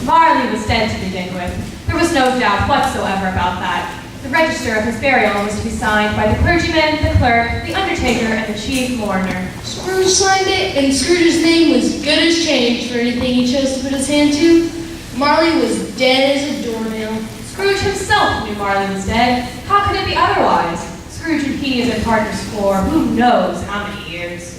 Marley was dead to begin with. There was no doubt whatsoever about that. The register of his burial was to be signed by the clergyman, the clerk, the undertaker, and the chief mourner. Scrooge signed it, and Scrooge's name was good as change for anything he chose to put his hand to. Marley was dead as a doornail. Scrooge himself knew Marley was dead. How could it be otherwise? Scrooge and he had been partners for who knows how many years.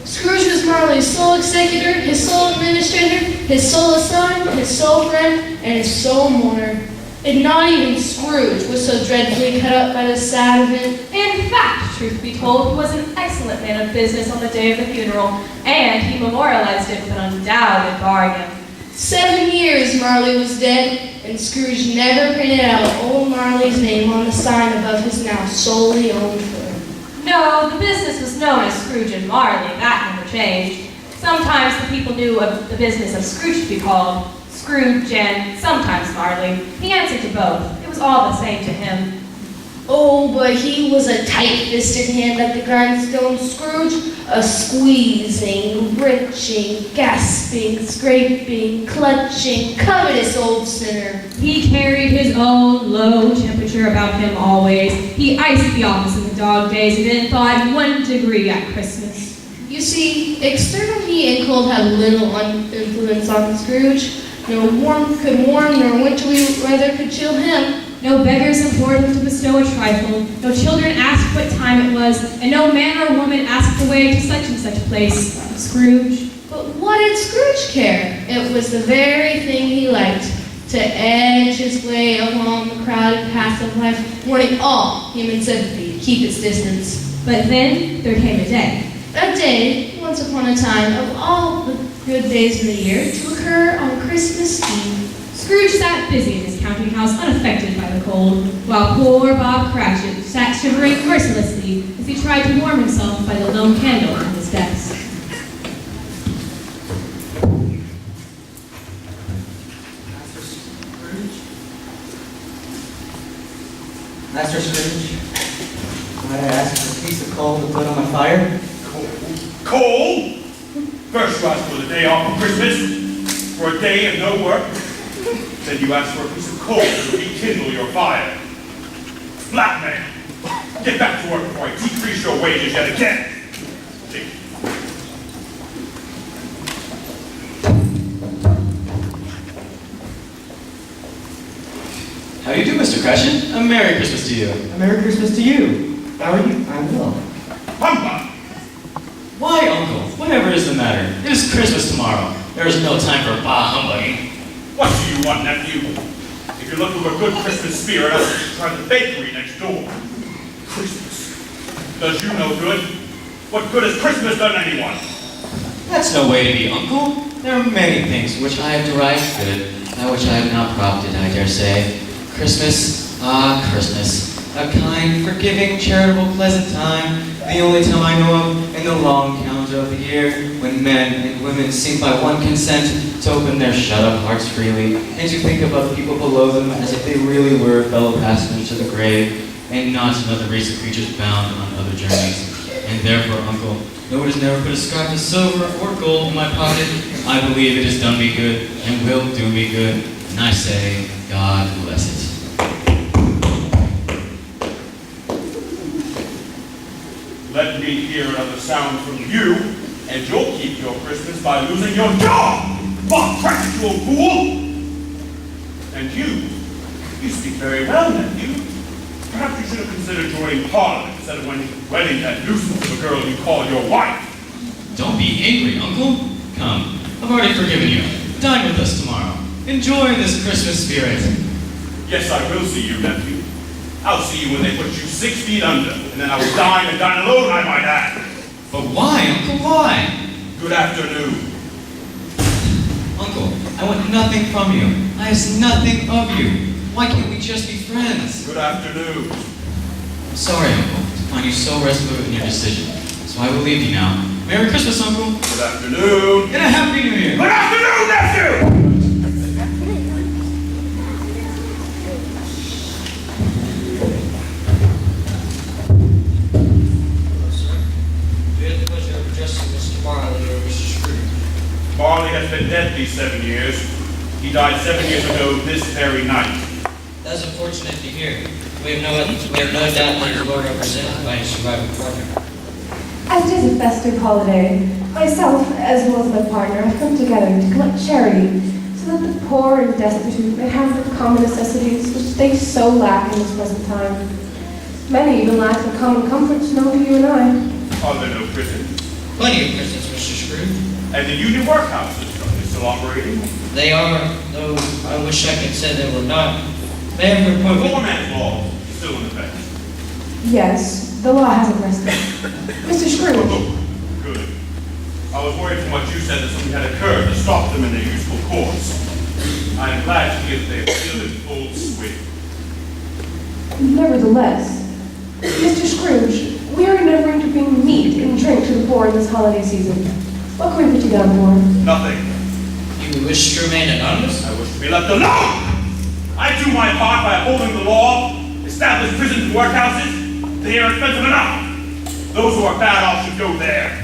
Scrooge was Marley's sole executor, his sole administrator, his sole son, his sole friend, and his sole mourner. And not even Scrooge was so dreadfully cut up by this sad event. In fact, truth be told, he was an excellent man of business on the day of the funeral, and he memorialized it with an undoubted bargain. 7 years Marley was dead, and Scrooge never printed out old Marley's name on the sign above his now solely owned firm. No, the business was known as Scrooge and Marley. That never changed. Sometimes the people knew of the business of Scrooge to be called Scrooge and sometimes Marley. He answered to both. It was all the same to him. Oh, but he was a tight-fisted hand at the grindstone, Scrooge. A squeezing, wrenching, gasping, scraping, clutching, covetous old sinner. He carried his own low temperature about him always. He iced the office in the dog days and then thawed 1 degree at Christmas. You see, external heat and cold had little influence on Scrooge. No warmth could warm, nor wintry weather could chill him. No beggars implored him to bestow a trifle. No children asked what time it was, and no man or woman asked the way to such and such place. Scrooge. But what did Scrooge care? It was the very thing he liked, to edge his way along the crowded paths of life, wanting all human sympathy to keep its distance. But then there came a day. A day, once upon a time, of all the good days of the year, to occur on Christmas Eve. Scrooge sat busy in his counting house, unaffected by the cold, while poor Bob Cratchit sat shivering mercilessly as he tried to warm himself by the lone candle on his desk. Master Scrooge, might I ask for a piece of coal to put on my fire? Coal? First you ask for the day off of Christmas, for a day of no work. Then you ask for a piece of coal to rekindle your fire. Black man, get back to work before I decrease your wages yet again. See. How do you do, Mr. Cratchit? A Merry Christmas to you. A Merry Christmas to you. How are you? I'm well. Humbug! Why, Uncle? Whatever is the matter? It is Christmas tomorrow. There is no time for bah humbugging. What do you want, nephew? If you're looking for a good Christmas spirit, I'll try the bakery next door. Christmas does you no good. What good has Christmas done anyone? That's no way to be, Uncle. There are many things which I have derived good, that which I have not profited, I dare say. Christmas, Christmas. A kind, forgiving, charitable, pleasant time. The only time I know of in the long calendar of the year, when men and women seem by one consent to open their shut-up hearts freely, and to think about people below them as if they really were fellow passengers to the grave, and not another race of creatures bound on other journeys. And therefore, Uncle, though it has never put a scrap of silver or gold in my pocket, I believe it has done me good, and will do me good, and I say, God bless it. Let me hear another sound from you, and you'll keep your Christmas by losing your job! Bob Cratchit, you old fool! And you speak very well, nephew. Perhaps you should have considered joining Parliament instead of wedding that nuisance of a girl you call your wife. Don't be angry, Uncle. Come, I've already forgiven you. Dine with us tomorrow. Enjoy this Christmas spirit. Yes, I will see you, nephew. I'll see you when they put you 6 feet under, and then I will dine and dine alone, I might add. But why, Uncle, why? Good afternoon. Uncle, I want nothing from you. I ask nothing of you. Why can't we just be friends? Good afternoon. I'm sorry, Uncle, to find you so resolute in your decision. So I will leave you now. Merry Christmas, Uncle. Good afternoon. And a Happy New Year. Good afternoon, nephew! Marley has been dead these 7 years. He died 7 years ago this very night. That's unfortunate to hear. We have no doubt that you are represented by a surviving partner. As it is a festive holiday, myself, as well as my partner, have come together to collect charity so that the poor and destitute may have the common necessities which they so lack in this present time. Many even lack the common comforts known to you and I. Are there no prisons? Plenty of prisons, Mr. Scrooge. And the union workhouses, are they still operating? They are, though I wish I could say they were not. They have The reported. poor man's law is still in effect. Yes, the law hasn't rested. Mr. Scrooge, Oh, good. I was worried from what you said that something had occurred to stop them in their useful course. I am glad to hear that they are still in full swing. nevertheless, Mr. Scrooge, we are endeavoring to bring meat and drink to the poor in this holiday season. What can we put you down for? Nothing. You wish to remain anonymous? I wish to be left alone. I do my part by upholding the law, establish prisons and workhouses. They are expensive enough. Those who are bad off should go there.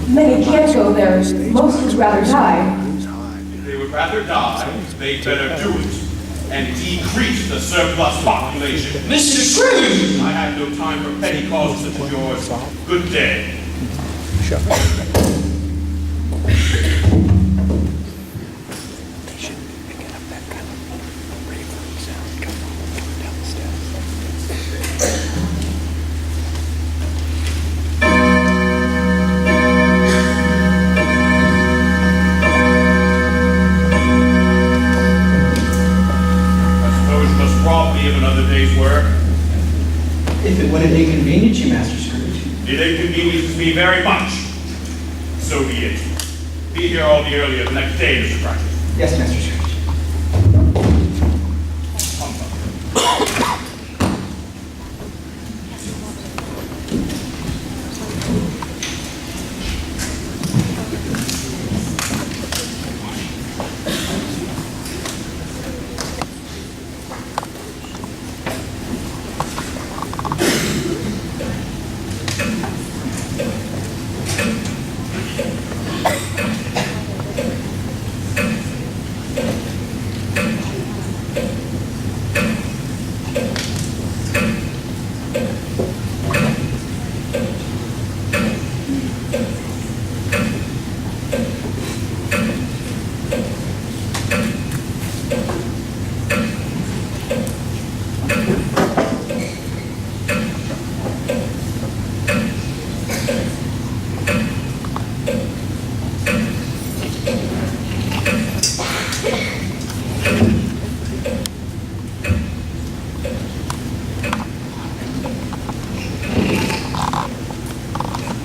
Many can't go there. Most would rather die. If they would rather die, they'd better do it and decrease the surplus population. Mr. Scrooge! I have no time for petty causes such as yours. Good day. If it wouldn't inconvenience you, Master Scrooge. It inconveniences me very much. So be it. Be here all the earlier the next day, Mr. Cratchit. Yes, Master Scrooge.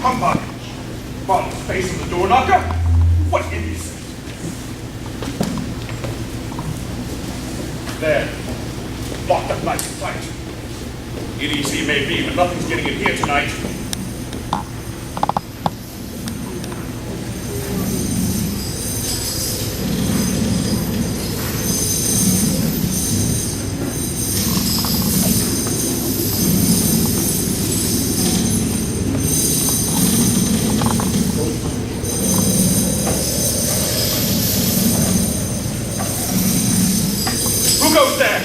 Humbug! Bottom face of the door knocker? What idiocy! There. Locked up nice and tight. Idiocy may be, but nothing's getting in here tonight. Who goes there?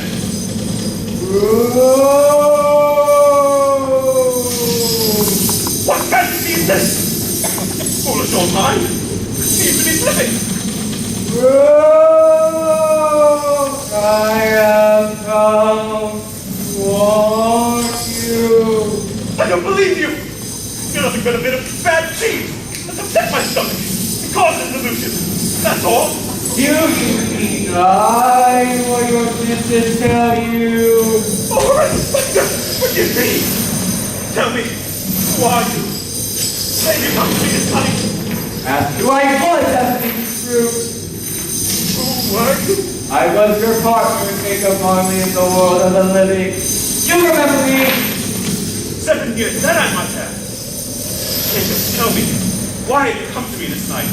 What fantasy is this? Foolish old mind. Seems to be slipping. I have come to warn you. I don't believe you. You're nothing but a bit of bad cheese that's upset my stomach and caused an illusion. That's all. You can deny what your senses tell you. All right, forgive me. Tell me, who are you? Say you come to me this night. As to I was, Destiny Scrooge. Who were you? I was your partner in Jacob Marley in the world of the living. You remember me? 7 years, that I must have. Jacob, tell me, why have you come to me this night?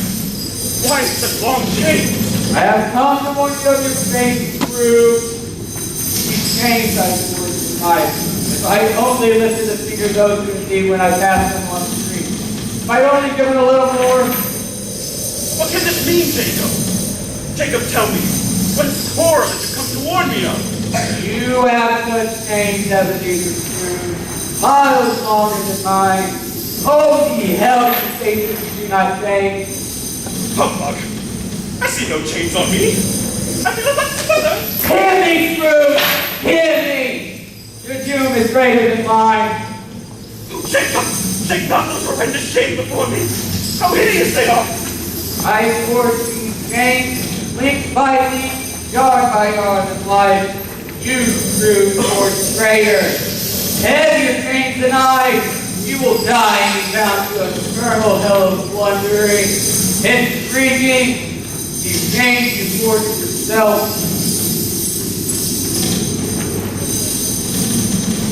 Why such long change? I have come to warn you of your fate, Scrooge. These chains I wore tonight. If I had only lifted the finger those who see when I passed them on the street. If I had only given a little more. What can this mean, Jacob? Jacob, tell me, warned me of. You have such pains, Ebenezer Scrooge, miles longer than mine. Oh, ye hell, you say that you do not change. Humbug. I see no chains on me. I feel like feather. Hear me, Scrooge! Hear me! Your doom is greater than mine. Shake not those horrendous chains before me. How hideous they are. I forge these chains, link by link, yard by yard of life. You, Scrooge, forged traitor. Heavier chains than I, you will die and be bound to a eternal hell of wandering and freaking. These chains you forged yourself.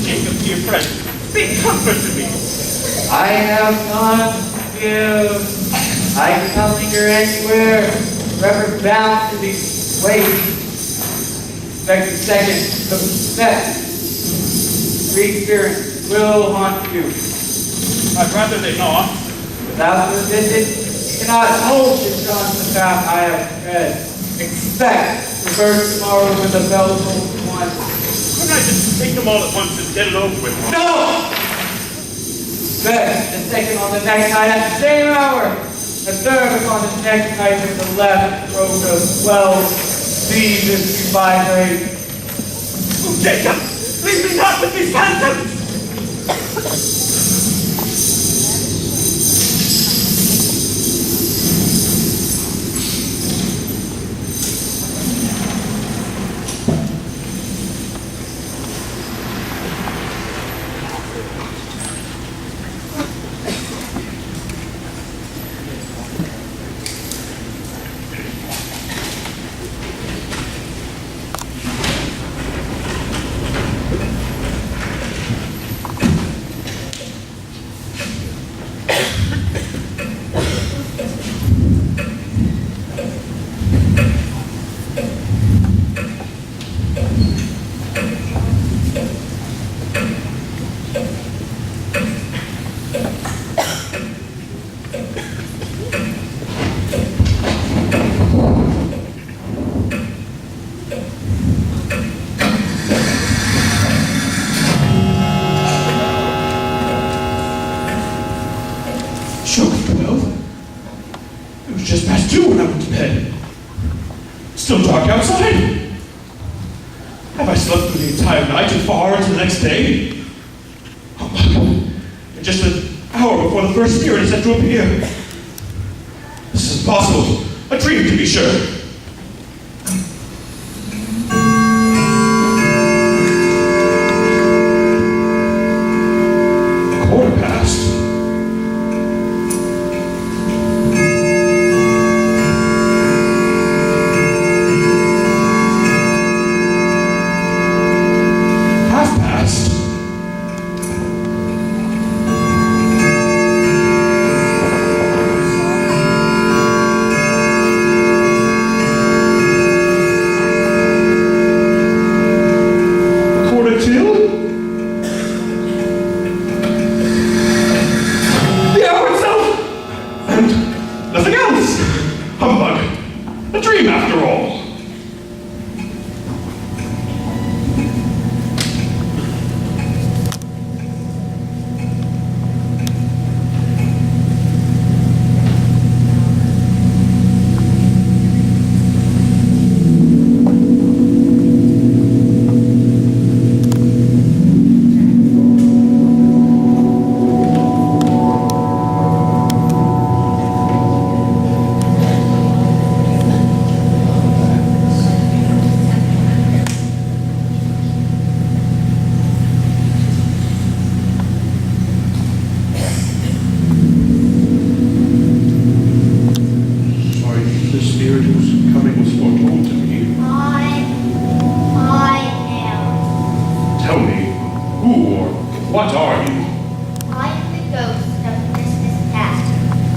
Jacob, dear friend, be comfort to me. I have none to give. I cannot linger anywhere, forever bound to these ways. Expect a second of suspect. Three spirits will haunt you. I'd rather they not. Without your visit, you cannot hold to John the path I have tread. Expect to burn tomorrow with a bell tolled one. Couldn't I just take them all at once and get it over with? No! Expect the second on the next night at the same hour. The third upon the next night with the left throat of 12 seasons to vibrate. Oh, Jacob, leave me not with these phantoms! Still dark outside? Have I slept through the entire night and far into the next day? Oh my God. Just an hour before the first spirit is set to appear. This is impossible. A dream, to be sure. A quarter past.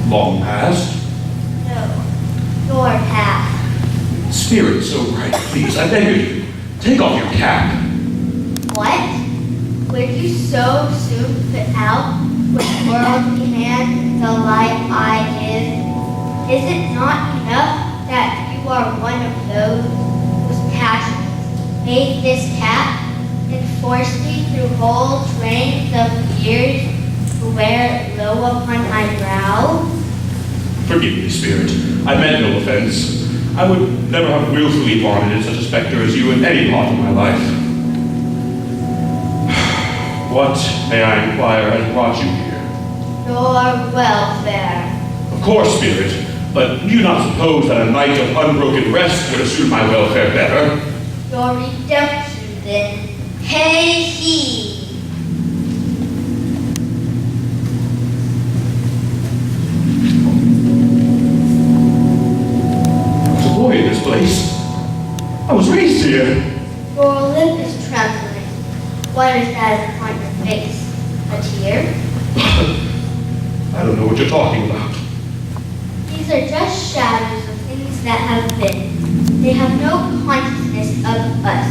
Long past? No, your past. Spirit so bright, please, I beg of you, take off your cap. What? Would you so soon put out with worldly hand the light I give? Is it not enough that you are one of those whose passions made this cap and forced me through whole trains of years to wear it low upon my brow? Forgive me, Spirit. I meant no offense. I would never have willfully bonded such a specter as you in any part of my life. What, may I inquire, has brought you here? Your welfare. Of course, Spirit, but do you not suppose that a night of unbroken rest would have suited my welfare better? Your redemption, then. Pay heed. I was a boy in this place. I was raised here. Your lip is trembling. What is that upon your face? A tear? I don't know what you're talking about. These are just shadows of things that have been. They have no consciousness of us.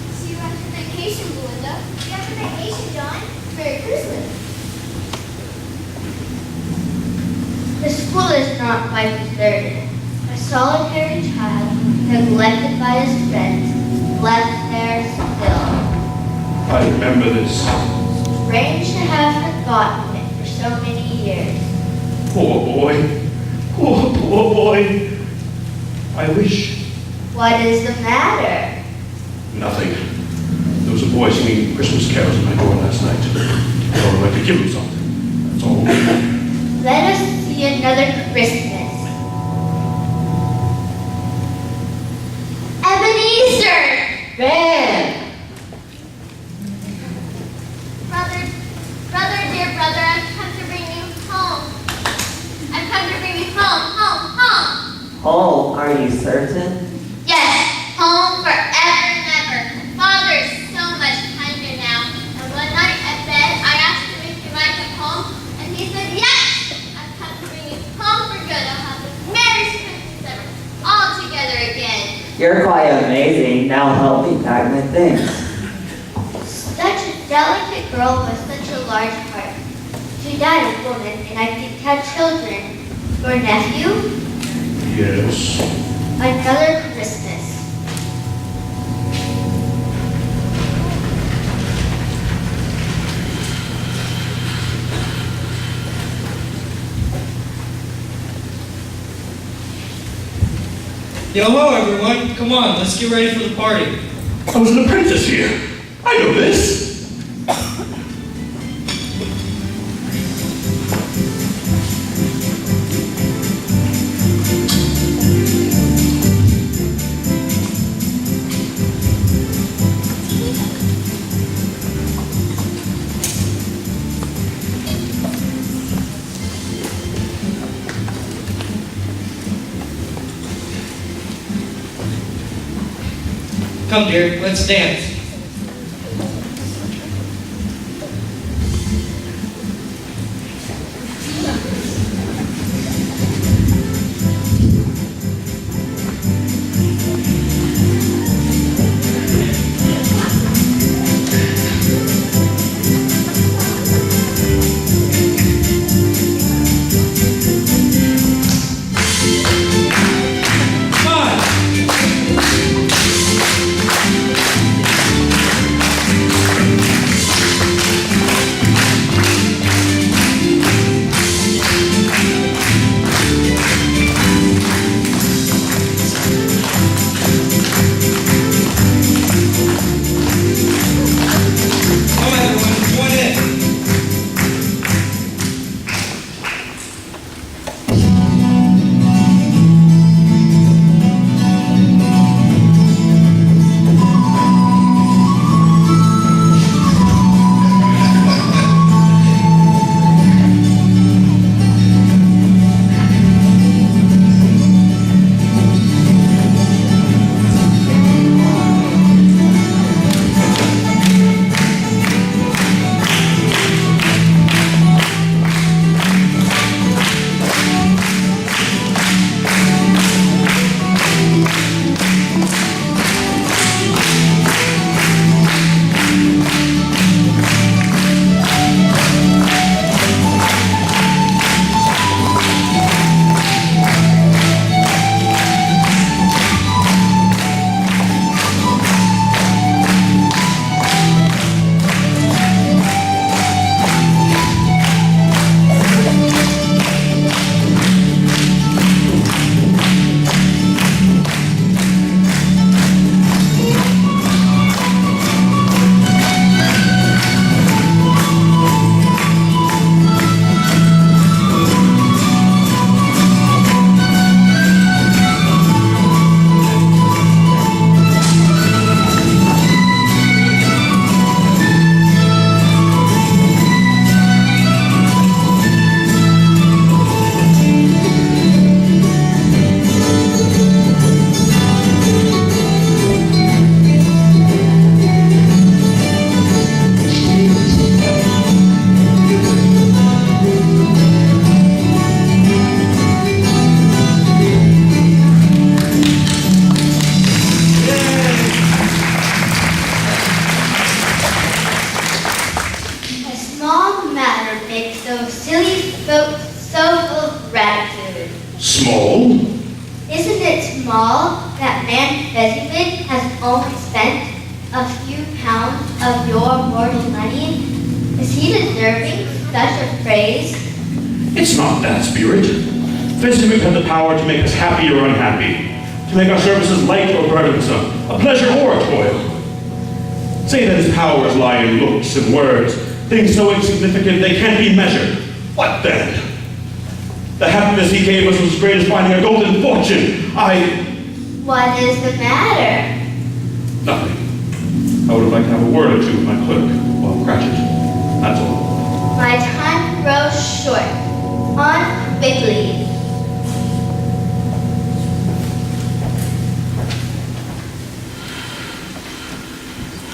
See you after vacation, Belinda. See you after vacation, John. Merry Christmas. The school is not quite deserted. A solitary child, neglected by his friends, left there still. I remember this. Strange to have forgotten it for so many years. Poor boy. Poor boy. I wish. What is the matter? Nothing. There was a boy singing Christmas carols at my door last night. I thought I'd like to give him something. That's all. Let us see another Christmas. Ebenezer! Ben! Brother, dear brother, I've come to bring you home. I've come to bring you home. Oh, are you certain? Yes, home forever and ever. Father is so much kinder now. And one night at bed, I asked him if he might come home, and he said yes. I've come to bring you home for good. I'll have the merriest Christmas ever, all together again. You're quite amazing. Now help me pack my things. Such a delicate girl with such a large heart. She died a woman, and I didn't have children. Your nephew? Yes. Another Christmas. Yo ho, everyone. Come on, let's get ready for the party. I was an apprentice here. I know this. Come, dear, let's dance. Come on. only spent a few pounds of your mortal money? Is he deserving such a praise? It's not that, Spirit. Festivus had the power to make us happy or unhappy, to make our services light or burdensome, a pleasure or a toil. Say that his powers lie in looks and words, things so insignificant they can't be measured. What then? The happiness he gave us was as great as finding a golden fortune. What is the matter? Nothing. I would have liked to have a word or two with my clerk. Well, Cratchit. That's all. My time grows short. On quickly.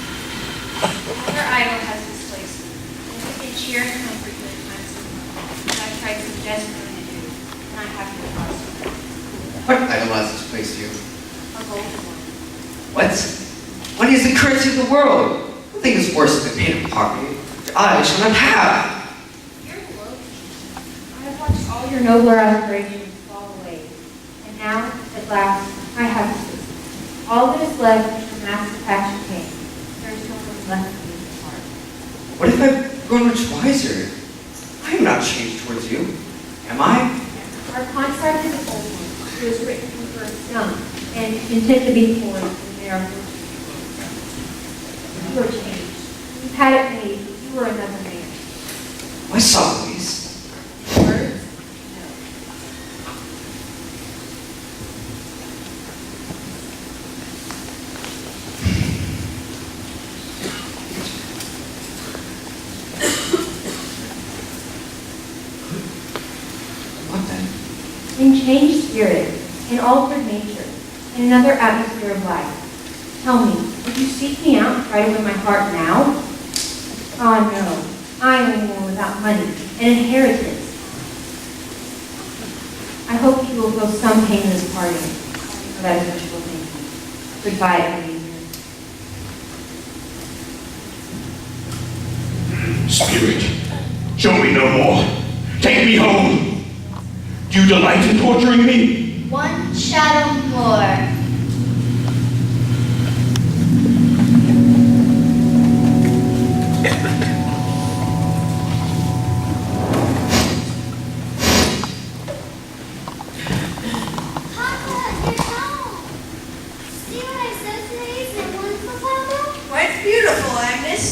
Another idol has displaced me. It has been cheer and comfort to the times of life, as I tried so desperately to do, and I have no possible. What idol has displaced you? A golden one. What? Money is the currency of the world. Nothing is worse than pain of poverty. I shall not have. You're below me. I have watched all your nobler aspirations fall away, and now, at last, I have ceased. All that is left is the master passion came. There is no one left for me to part. What if I've grown much wiser? I am not changed towards you. Am I? Our contract is an old one. It was written when we were young, and content to be poor when they are forced. You are changed. You've had it made. You were another man. Why, Sophocles? Words? What then? In changed spirit, in altered nature, in another atmosphere of life. Tell me, would you seek me out and try to win my heart now? Oh no, I am a woman without money, an inheritance. I hope you will feel some pain in this parting, for that eventual thing. Goodbye, Ebenezer. Spirit, show me no more. Take me home. Do you delight in torturing me? One shadow more. Papa, you're home. See what I said today? Is it wonderful, Papa? Quite beautiful, Agnes.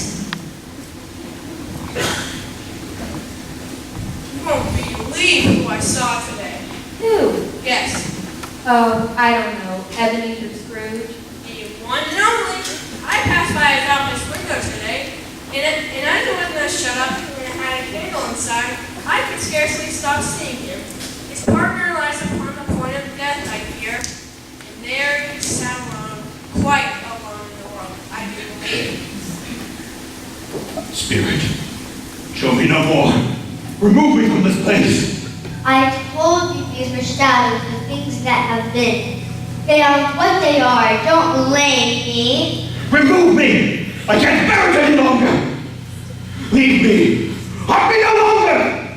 You won't believe who I saw today. Who? Yes, Oh, I don't know. Ebenezer Scrooge? the one and only. I passed by his office window today, and as it wasn't shut up and it had a candle inside, I could scarcely stop seeing him. His partner lies upon the point of death, I fear, and there he sat alone, quite alone in the world, I do believe. Spirit, show me no more. Remove me from this place. I told you these were shadows of things that have been. They are what they are. Don't blame me. Remove me! I can't bear it any longer! Leave me! I'll be no longer!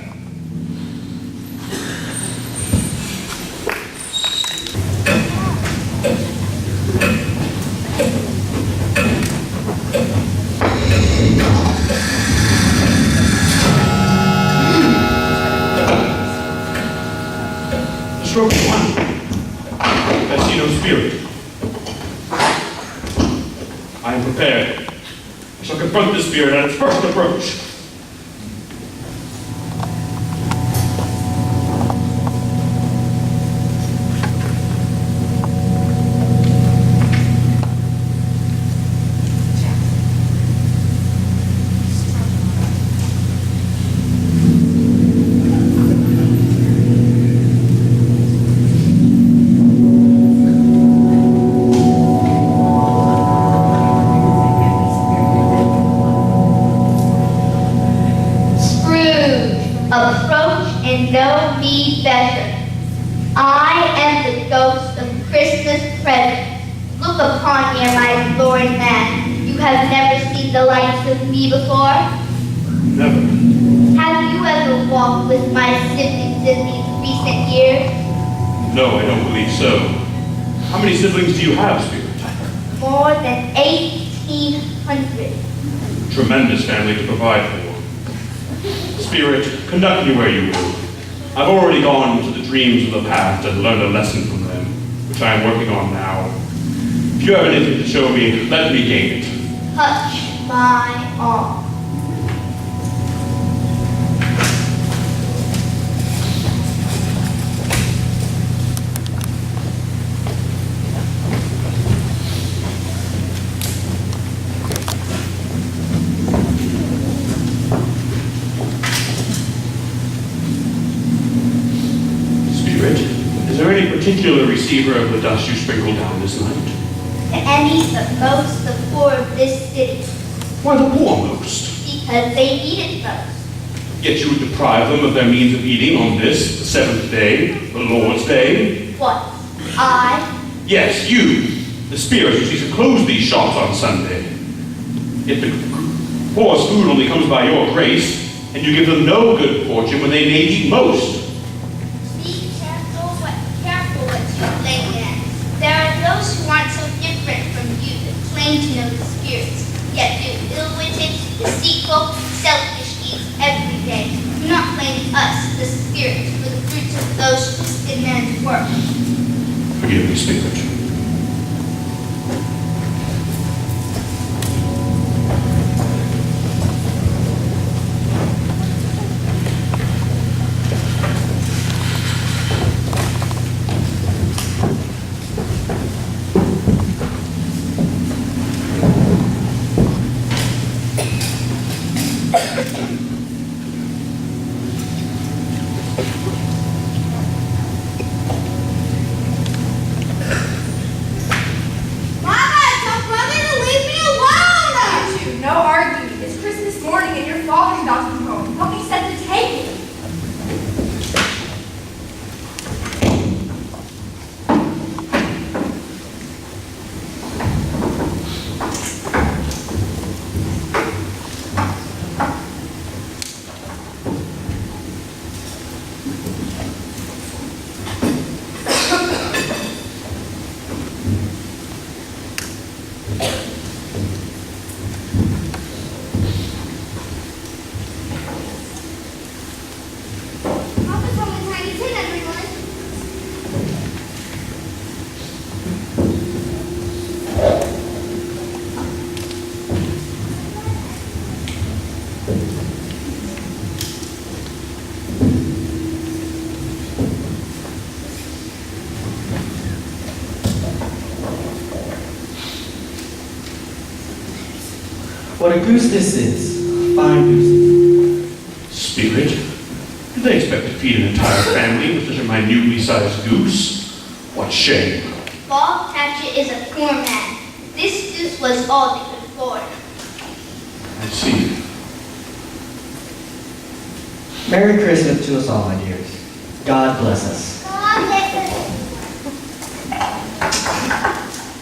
The stroke is one. I see no spirit. I am prepared. I shall confront this spirit at its first approach. Approach and know me better. I am the ghost of Christmas present. Look upon me, my Lord man. You have never seen the likes of me before? Never. Have you ever walked with my siblings in these recent years? No, I don't believe so. How many siblings do you have, Spirit? more than 1,800. Tremendous family to provide for. Spirit, conduct me where you will. I've already gone to the dreams of the past and learned a lesson from them, which I am working on now. If you have anything to show me, let me gain it. Touch my arm. Is there any particular receiver of the dust you sprinkled down this night? The any, the most, the poor of this city. Why the poormost? Because they need it most. Yet you would deprive them of their means of eating on this, the seventh day, the Lord's day? What? I? Yes, you, the spirit who seeks to close these shops on Sunday. Yet the poor's food only comes by your grace, and you give them no good fortune when they need eat most. Be careful what you claim at. There are those who aren't so different from you that claim to know the spirits, yet do ill-witted, deceitful, selfish deeds every day. Do not blame us, the spirits, for the fruits of those twisted men's work. Forgive me, Spirit. What a goose this is. A fine goose. Spirit, do they expect to feed an entire family with such a minutely sized goose? What shame. Bob Tatchett is a poor man. This goose was all they could afford. I see. Merry Christmas to us all, my dears. God bless us. God bless us.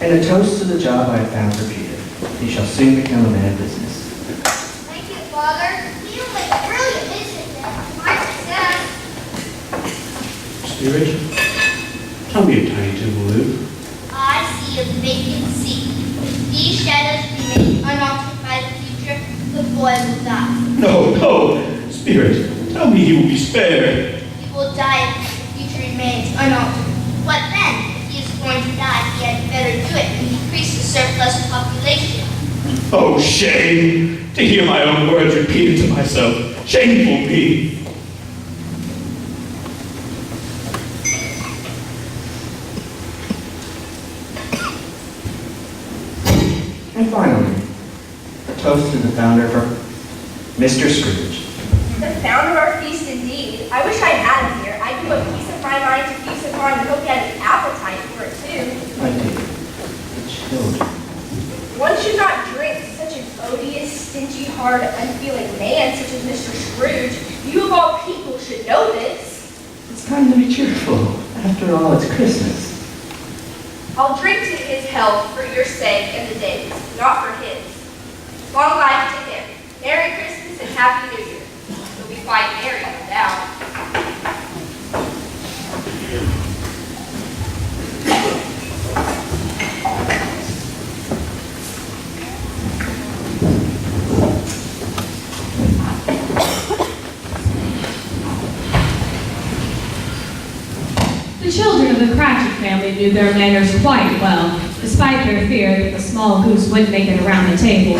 And a toast to the job I have found for Peter. He shall soon become a man of business. Thank you, Father. You make brilliant businessman. My success. Spirit, tell me if Tiny Tim will live. I see a vacant seat. If these shadows remain unaltered by the future, the boy will die. No, Spirit, tell me he will be spared. He will die if the future remains unaltered. What then? If he is going to die, he had better do it and decrease the surplus population. Oh, shame! To hear my own words repeated to myself. Shameful me! And finally, a toast to the founder for Mr. Scrooge. The founder of our feast indeed. I wish I had him here. I'd give a piece of my mind to feast upon and hope he had an appetite for it too. My dear, the children. One should not drink to such an odious, stingy-hearted, unfeeling man such as Mr. Scrooge. You of all people should know this. It's time to be cheerful. After all, it's Christmas. I'll drink to his health for your sake and the day's, not for his. Long life to him. Merry Christmas and Happy New Year. You'll be quite merry, no doubt. family knew their manners quite well, despite their fear that the small goose wouldn't make it around the table.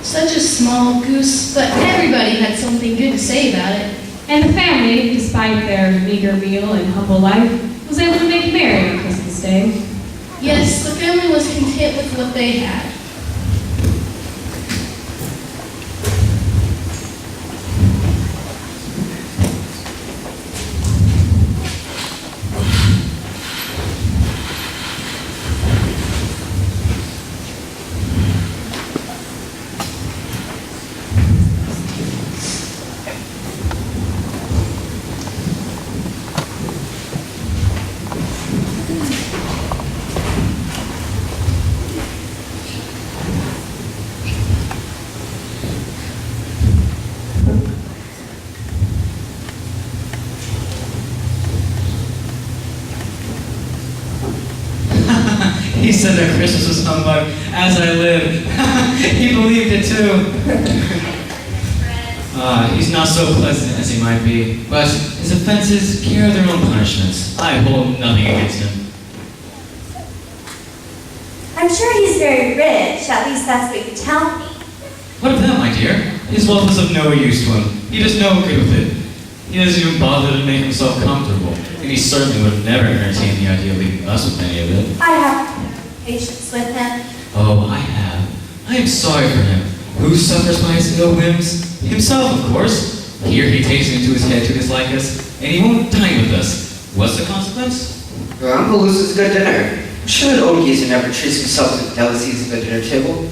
Such a small goose, but everybody had something good to say about it. And the family, despite their meager meal and humble life, was able to make merry on Christmas Day. Yes, the family was content with what they had. He said that Christmas was humbug, as I live. He believed it too. He's not so pleasant as he might be, but his offenses carry their own punishments. I hold nothing against him. I'm sure he's very rich, at least that's what you tell me. What of that, my dear? His wealth is of no use to him. He does no good with it. He doesn't even bother to make himself comfortable, and he certainly would never entertain the idea of leaving us with any of it. I have patience with him. Oh, I have. I am sorry for him. Who suffers by his ill whims? Himself, of course. Here he takes it into his head to dislike us, and he won't dine with us. What's the consequence? Your uncle loses a good dinner. I'm sure that old geezer never treats himself to the delicacies of the dinner table.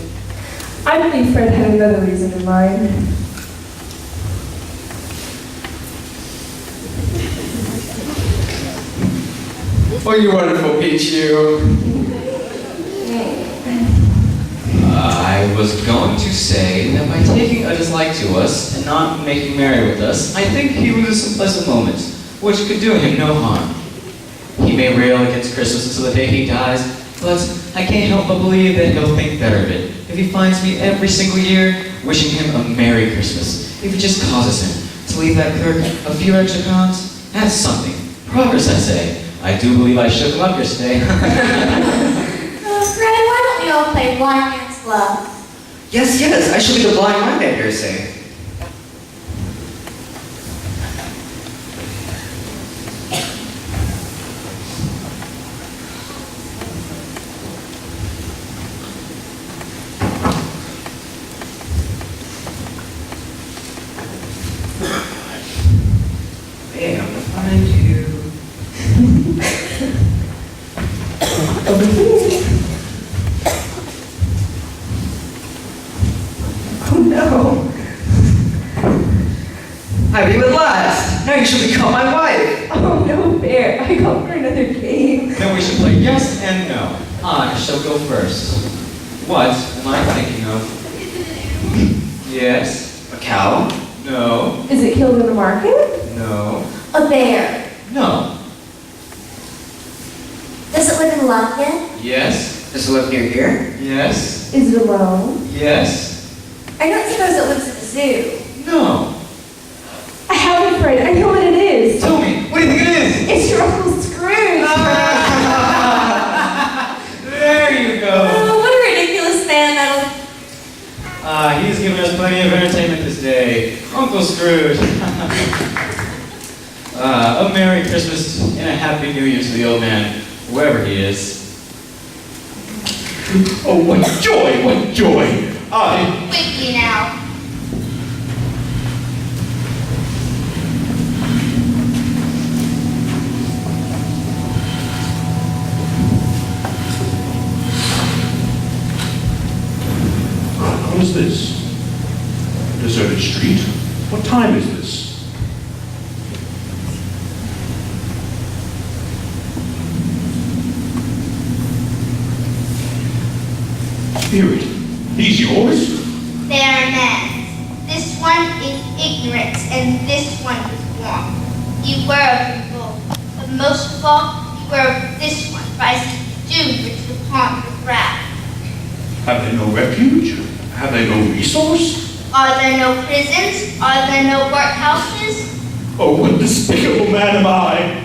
I believe Fred had another reason in mind. Oh, you wonderful peach, you. I was going to say that by taking a dislike to us and not making merry with us, I think he loses some pleasant moments, which could do him no harm. He may rail against Christmas until the day he dies, but I can't help but believe that he'll think better of it if he finds me every single year wishing him a Merry Christmas. If it just causes him to leave that clerk a few extra pounds, that's something. Progress, I say. I do believe I shook him up yesterday. Fred, why don't we all play blind man's love? Yes, yes, I shall be the blind man, I dare say. Hey, I'm gonna find you. Over here. Oh no. I be at last. Now you shall become my wife. Oh no, Bear. I called for another game. Then we should play yes and no. I shall go first. What am I thinking of? Yes. A cow? No. Is it killed in the market? No. A bear. No. Does it live in London? Yes. Does it live near here? Yes. Is it alone? Yes. I don't suppose it lives at the zoo. No. I have it, Fred. I know what it is. Tell me, what do you think it is? It's your Uncle Scrooge. There you go. Oh, what a ridiculous man that'll... He's given us plenty of entertainment this day. Uncle Scrooge. A Merry Christmas and a Happy New Year to the old man, wherever he is. Oh, what joy, what joy! Quickly now. What is this? A deserted street? What time is this? Spirit, he's yours? They are men. This one is ignorant, and this one is wrong. Beware of them both. But most of all, beware of this one, for I see doom which is upon his wrath. Have they no refuge? Have they no resource? Are there no prisons? Are there no workhouses? Oh, what despicable man am I?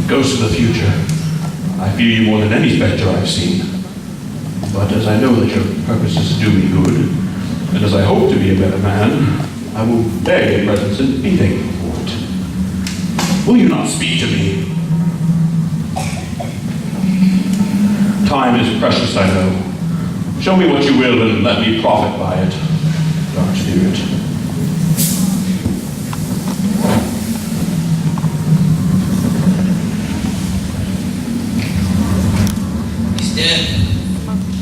Ghost of the future, I fear you more than any specter I've seen. But as I know that your purpose is to do me good, and as I hope to be a better man, I will beg your presence and be thankful for it. Will you not speak to me? Time is precious, I know. Show me what you will and let me profit by it, dark spirit. He's dead.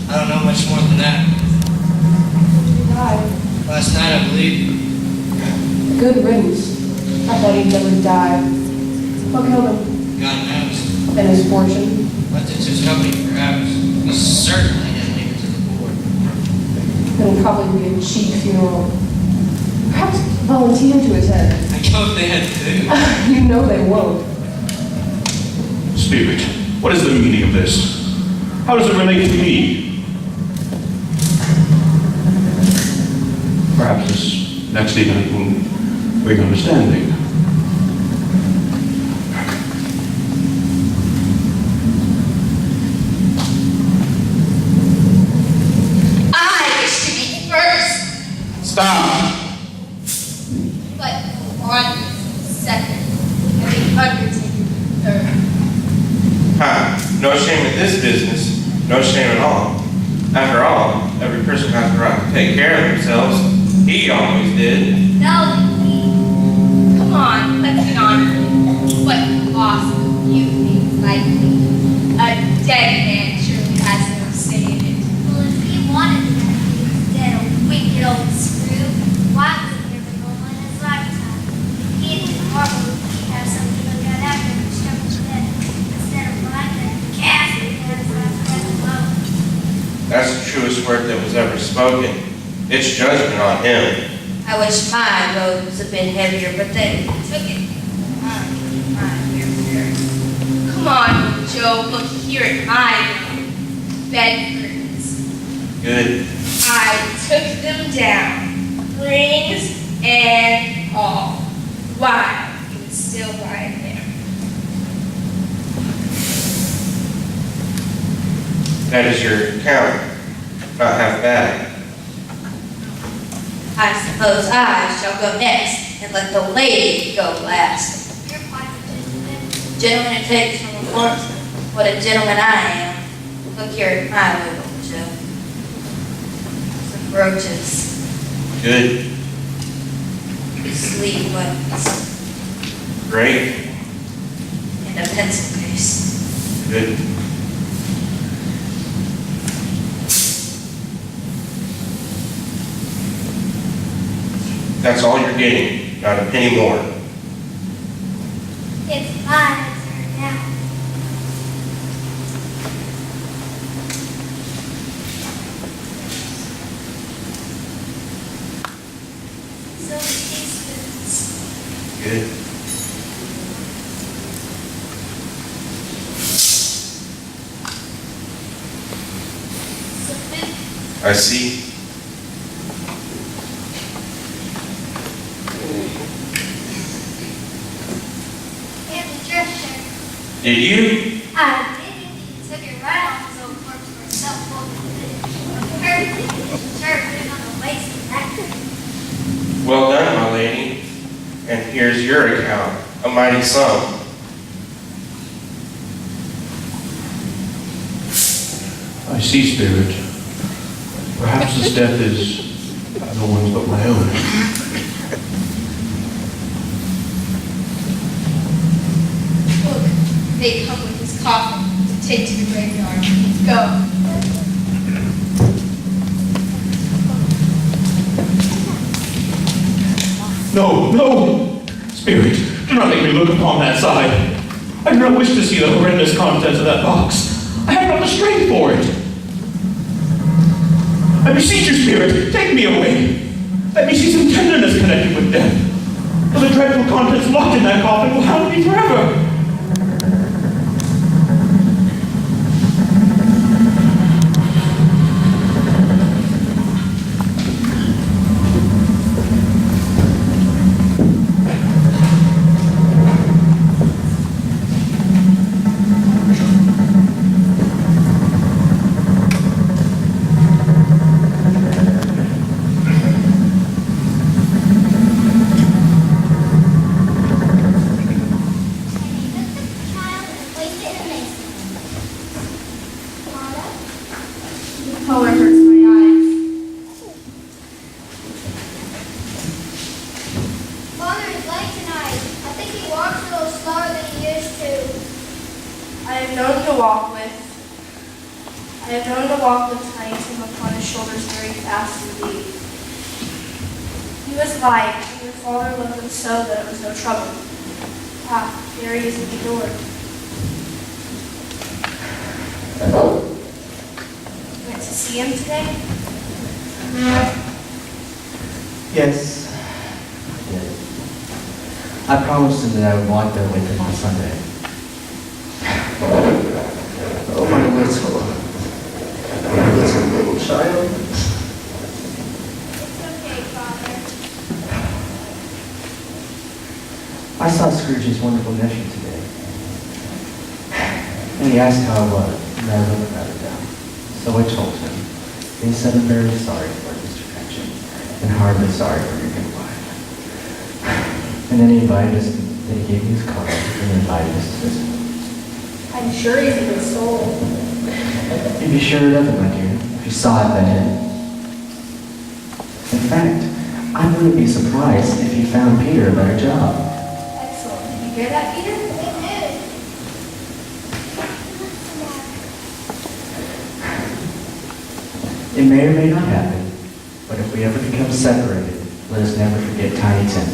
I don't know much more than that. He died. Last night, I believe. Good riddance. I thought he'd never die. What killed him? God knows. And his fortune. Left it to his company, perhaps. He certainly didn't leave it to the board. It'll probably be a cheap funeral. Perhaps volunteer to attend. I hope they had food. You know they won't. Spirit, what is the meaning of this? How does it relate to me? Perhaps this next event will bring understanding. I wish to be first. Stop. But 1 second, and the undertaker third. Ha, no shame in this business. No shame at all. After all, every person has the right to take care of themselves. He always did. No, come on, let's get on. What lost you things like me? A dead man surely has no say in it. Well, if he wanted to be dead, a wicked old screw, why was he never normal in his lifetime? He'd be horrible if he'd have something to look at after him struck dead. Instead of lying there, casting his hands on his alone. That's the truest word that was ever spoken. It's judgment on him. I wish my load was a bit heavier, but they took it. Come on, Joe, look here at my bed curtains. Good. I took them down, rings and all, while he was still lying there. That is your count. Not half bad. I suppose I shall go next and let the lady go last. You're quite a gentleman. Gentleman it takes from a corpse. What a gentleman I am. Look here at my little Joe. Some brooches, Good. sleeve buttons, Great. and a pencil case. Good. That's all you're getting. Not a penny more. It's my turn now. So teaspoons. Good. Some food. I see. And the dresser. Did you? I didn't. He took it right off his old corpse for himself. Perfect. Sure, put it on the waist and that. Well done, my lady. And here's your account. A mighty sum. I see, Spirit. Perhaps this death is no one's but my own. Look, they come with his coffin to take to the graveyard. Go. No, no! Spirit, do not make me look upon that side. I do not wish to see the horrendous contents of that box. I have not the strength for it. I beseech you, Spirit, take me away. Let me see some tenderness connected with death. For the dreadful contents locked in that coffin will haunt me forever. he walks a little slower than he used to. I have known to walk with Tiny Tim upon his shoulders very fast indeed. He was light, and your father loved him so that it was no trouble. Ah, there he is at the door. Went to see him today? Yes, I did. I promised him that I would walk there with him on Sunday. Oh, my little child. It's okay, Father. I saw Scrooge's wonderful nephew today. And he asked how I was, and I wrote about it down. So I told him. He said, I'm very sorry for Mr. Cratchit, and hardly sorry for your goodbye. And then he invited us, then he gave me his card, and invited us to visit. I'm sure he's a good soul. You'd be sure of it, my dear, if you saw it then. In fact, I wouldn't be surprised if you found Peter a better job. Excellent. Did you hear that, Peter? It may or may not happen, but if we ever become separated, let us never forget Tiny Tim.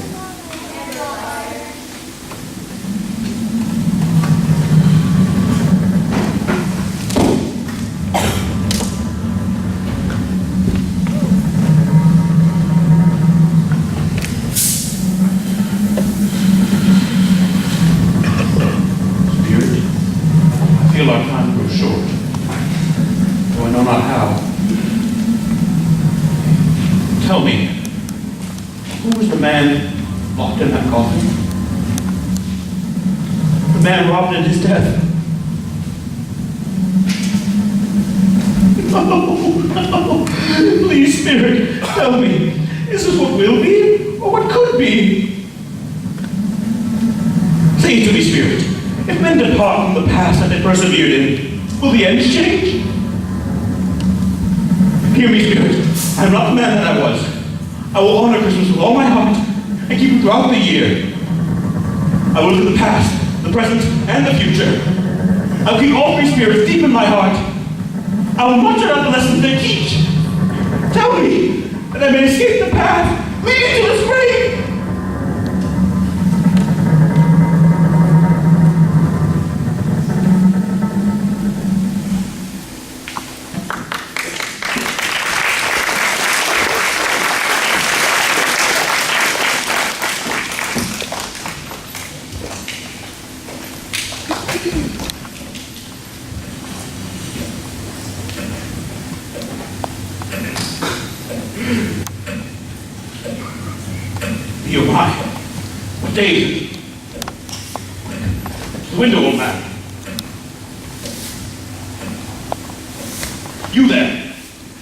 Spirit, I feel our time grows short, though I know not how. Tell me, who was the man locked in that coffin? The man robbed in his death. No. Please, Spirit, tell me, is this what will be, or what could be? Say it to me, Spirit, if men depart from the past that they persevered in, will the ends change? Hear me, Spirit. I am not the man that I was. I will honor Christmas with all my heart and keep it throughout the year. I will look at the past, the present, and the future. I will keep all three spirits deep in my heart. I will mutter out the lessons they teach. Tell me that I may escape the path leading to the spring. Oh my, what day is it? The window old man. You there?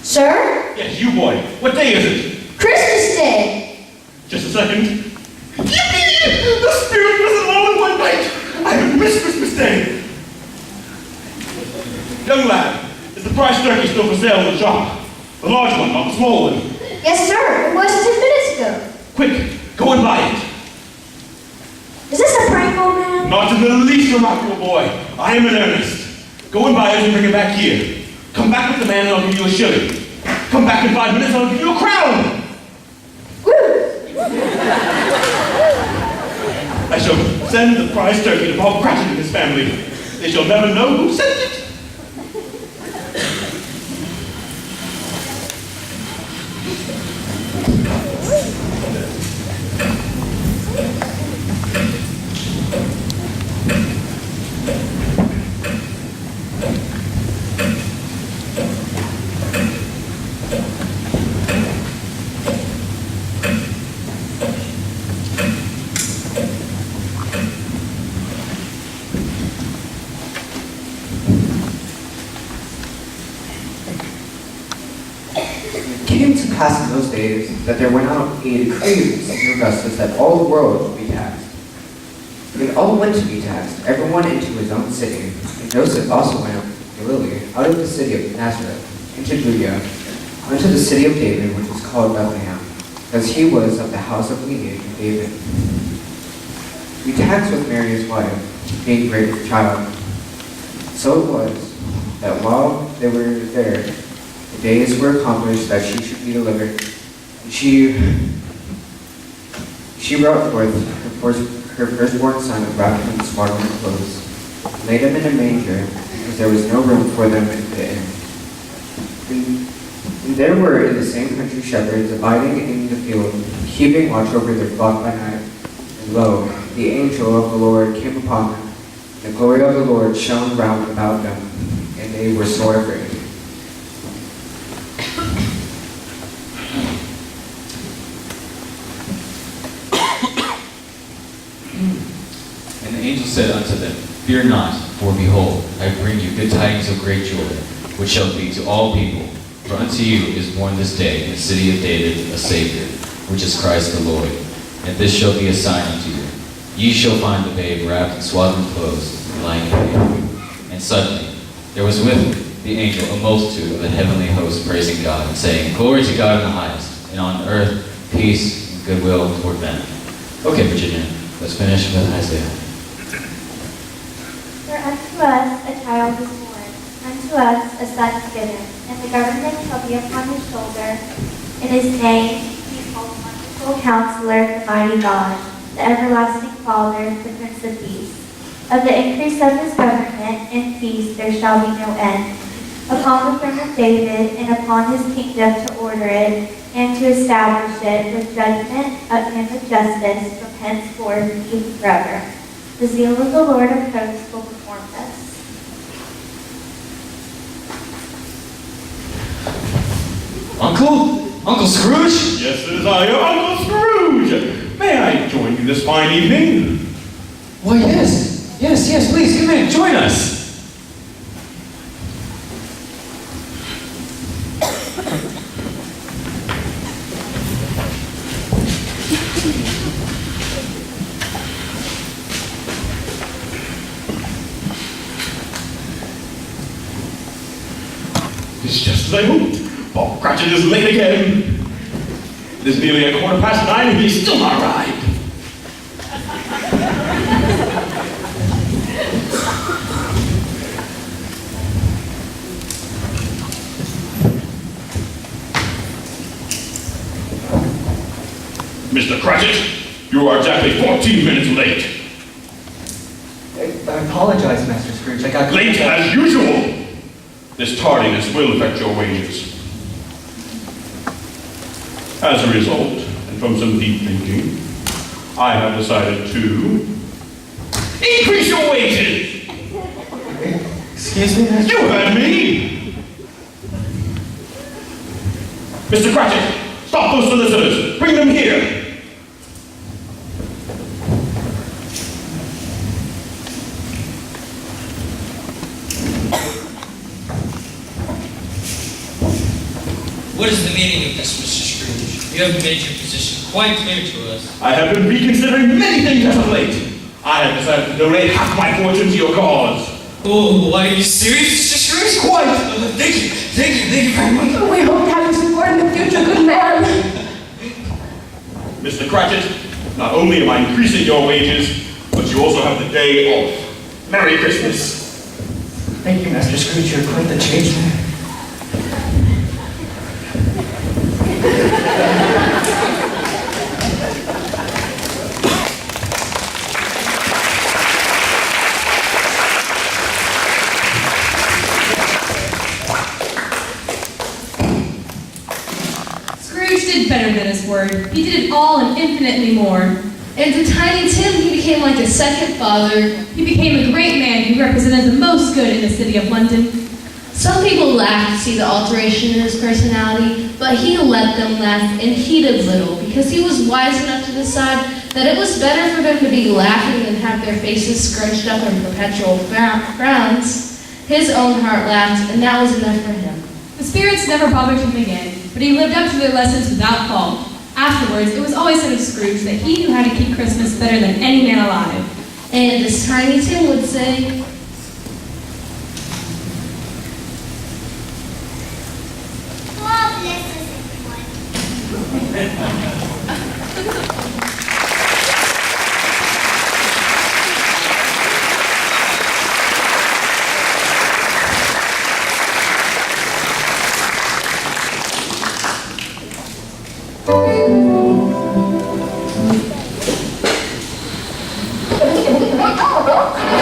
Sir? Yes, you boy. What day is it? Christmas Day. Just a second. Yippee! The spirit was alone in one night. I have missed Christmas Day. Young lad, is the prize turkey still for sale in the shop? The large one, not the small one. Yes, sir. It was 10 minutes ago. Quick, go and buy it. Is this a prank, old man? Not in the least remarkable, boy. I am in earnest. Go and buy it and bring it back here. Come back with the man and I'll give you a shilling. Come back in 5 minutes and I'll give you a crown. I shall send the prize turkey to Bob Cratchit and his family. They shall never know who sent it. It came to pass in those days that there went out a decree of King Augustus that all the world would be taxed. When all went to be taxed, everyone into his own city, and Joseph also went up to Galilee, out of the city of Nazareth, into Judea, unto the city of David, which was called Bethlehem, because he was of the house of lineage of David. be taxed with Mary his wife, being great with child. So it was that while they were there, the days were accomplished that she should be delivered. And she brought forth her firstborn son and wrapped him in swaddling clothes, and laid him in a manger, because there was no room for them in the inn. And there were in the same country shepherds abiding in the field, keeping watch over their flock by night. And lo, the angel of the Lord came upon them. The glory of the Lord shone round about them, and they were sore afraid. And the angel said unto them, Fear not, for behold, I bring you good tidings of great joy, which shall be to all people. For unto you is born this day in the city of David a Savior, which is Christ the Lord. And this shall be a sign unto you. Ye shall find the babe wrapped in swaddling clothes, lying in a manger. And suddenly there was with the angel a multitude of the heavenly host praising God, and saying, Glory to God in the highest, and on earth peace and goodwill toward men. Okay, Virginia, let's finish with Isaiah. For unto us a child is born, unto us a son is given, and the government shall be upon his shoulder. And his name he is called Wonderful Counselor, the Mighty God, the Everlasting Father, the Prince of Peace. Of the increase of his government and peace there shall be no end, upon the throne of David and upon his kingdom, to order it and to establish it with judgment and with justice from henceforth even forever. The zeal of the Lord of hosts will perform this. Uncle Scrooge? Yes, it is I, your Uncle Scrooge. May I join you this fine evening? Why, yes, please, come in, join us. It's just as I hoped. Bob Cratchit is late again. It is nearly 9:15 and he's still not arrived. Mr. Cratchit, you are exactly 14 minutes late. I apologize, Master Scrooge. I got late as usual. This tardiness will affect your wages. As a result, and from some deep thinking, I have decided to increase your wages. Excuse me, Master? You heard me. Mr. Cratchit, stop those solicitors. Bring them here. What is the meaning of this, Mr. Scrooge? You have made your position quite clear to us. I have been reconsidering many things as of late. I have decided to donate half my fortune to your cause. Oh, are you serious, Mr. Scrooge? Quite. Thank you very much. We hope to have your support in the future, good man. Mr. Cratchit, not only am I increasing your wages, but you also have the day off. Merry Christmas. Thank you, Master Scrooge. You're quite the change man. Scrooge did better than his word. He did it all and infinitely more. And to Tiny Tim, he became like a second father. He became a great man who represented the most good in the city of London. Some people laughed to see the alteration in his personality, but he let them laugh and heeded little, because he was wise enough to decide that it was better for them to be laughing than have their faces scrunched up in perpetual frowns. His own heart laughed, and that was enough for him. The spirits never bothered him again, but he lived up to their lessons without fault. Afterwards, it was always said of Scrooge that he knew how to keep Christmas better than any man alive. And as Tiny Tim would say, God bless us, everyone. Oh,